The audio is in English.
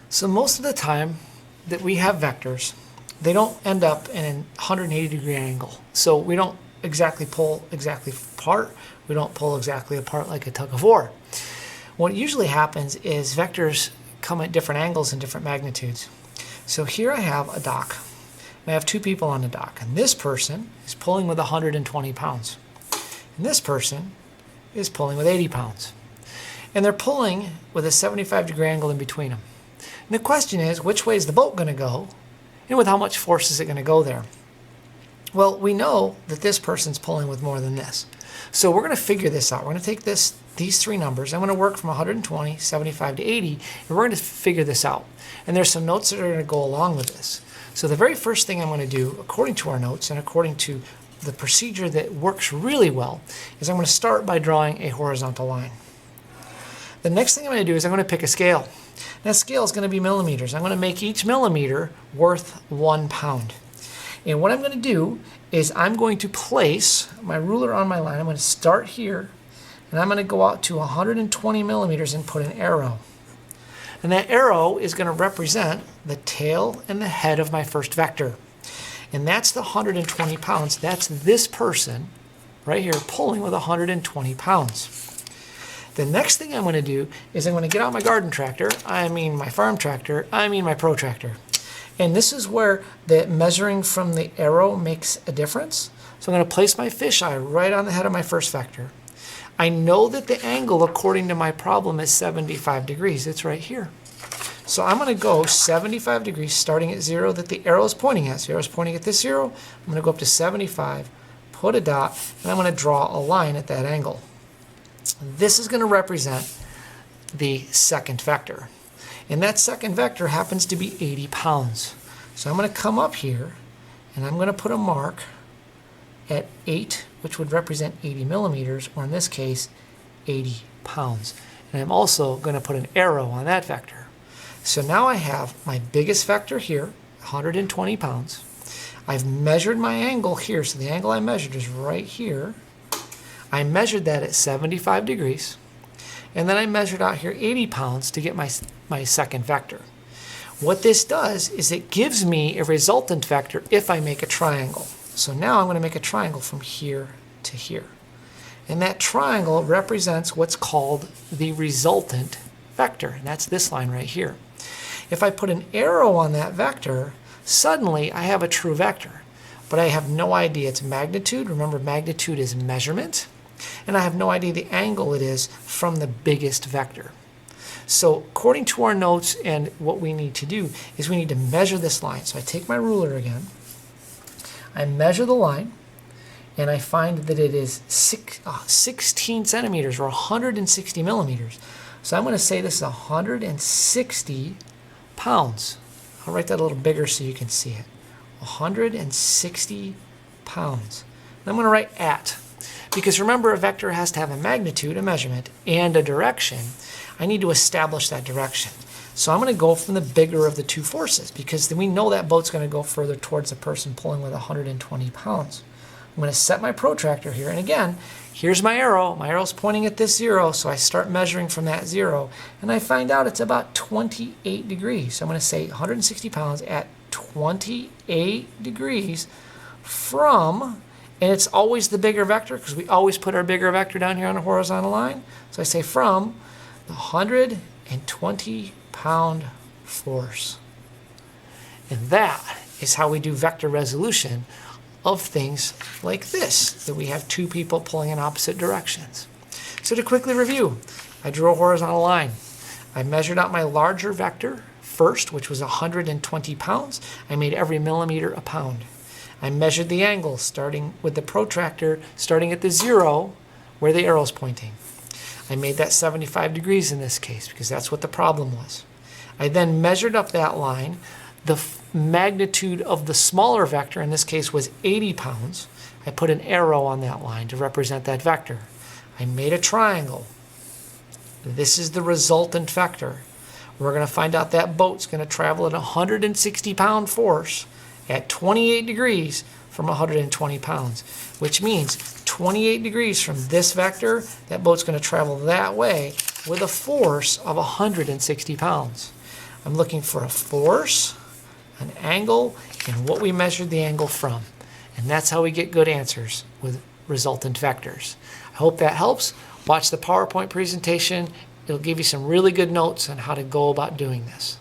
So most of the time that we have vectors, they don't end up in a 180-degree angle. So we don't exactly pull exactly apart. We don't pull exactly apart like a tug of war. What usually happens is vectors come at different angles and different magnitudes. So here I have a dock. And I have two people on the dock. And this person is pulling with 120 pounds. And this person is pulling with 80 pounds. And they're pulling with a 75-degree angle in between them. And the question is, which way is the boat going to go? And with how much force is it going to go there? Well, we know that this person's pulling with more than this. So we're going to figure this out. We're going to take these three numbers. I'm going to work from 120, 75 to 80, and we're going to figure this out. And there's some notes that are going to go along with this. So the very first thing I'm going to do, according to our notes and according to the procedure that works really well, is I'm going to start by drawing a horizontal line. The next thing I'm going to do is I'm going to pick a scale. That scale is going to be millimeters. I'm going to make each millimeter worth 1 pound. And what I'm going to do is I'm going to place my ruler on my line. I'm going to start here, and I'm going to go out to 120 millimeters and put an arrow. And that arrow is going to represent the tail and the head of my first vector. And that's the 120 pounds. That's this person right here pulling with 120 pounds. The next thing I'm going to do is I'm going to get out my garden tractor, my farm tractor, my protractor. And this is where the measuring from the arrow makes a difference. So I'm going to place my fisheye right on the head of my first vector. I know that the angle, according to my problem, is 75 degrees. It's right here. So I'm going to go 75 degrees starting at 0 that the arrow is pointing at. So the arrow is pointing at this 0. I'm going to go up to 75, put a dot, and I'm going to draw a line at that angle. This is going to represent the second vector. And that second vector happens to be 80 pounds. So I'm going to come up here, and I'm going to put a mark at 8, which would represent 80 millimeters, or in this case, 80 pounds. And I'm also going to put an arrow on that vector. So now I have my biggest vector here, 120 pounds. I've measured my angle here, so the angle I measured is right here. I measured that at 75 degrees. And then I measured out here 80 pounds to get my second vector. What this does is it gives me a resultant vector if I make a triangle. So now I'm going to make a triangle from here to here. And that triangle represents what's called the resultant vector. And that's this line right here. If I put an arrow on that vector, suddenly I have a true vector. But I have no idea its magnitude. Remember, magnitude is measurement. And I have no idea the angle it is from the biggest vector. So according to our notes and what we need to do is we need to measure this line. So I take my ruler again, I measure the line, and I find that it is 16 centimeters or 160 millimeters. So I'm going to say this is 160 pounds. I'll write that a little bigger so you can see it. 160 pounds. And I'm going to write at. Because remember, a vector has to have a magnitude, a measurement, and a direction. I need to establish that direction. So I'm going to go from the bigger of the two forces, because then we know that boat's going to go further towards the person pulling with 120 pounds. I'm going to set my protractor here, and again, here's my arrow. My arrow's pointing at this 0, so I start measuring from that 0, and I find out it's about 28 degrees. So I'm going to say 160 pounds at 28 degrees from... And it's always the bigger vector because we always put our bigger vector down here on a horizontal line. So I say from the 120 pound force. And that is how we do vector resolution of things like this, that we have two people pulling in opposite directions. So to quickly review, I drew a horizontal line. I measured out my larger vector first, which was 120 pounds. I made every millimeter a pound. I measured the angle starting with the protractor, starting at the 0 where the arrow's pointing. I made that 75 degrees in this case because that's what the problem was. I then measured up that line. The magnitude of the smaller vector in this case was 80 pounds. I put an arrow on that line to represent that vector. I made a triangle. This is the resultant vector. We're going to find out that boat's going to travel at 160 pound force at 28 degrees from 120 pounds, which means 28 degrees from this vector, that boat's going to travel that way with a force of 160 pounds. I'm looking for a force, an angle, and what we measured the angle from. And that's how we get good answers with resultant vectors. I hope that helps. Watch the PowerPoint presentation. It'll give you some really good notes on how to go about doing this.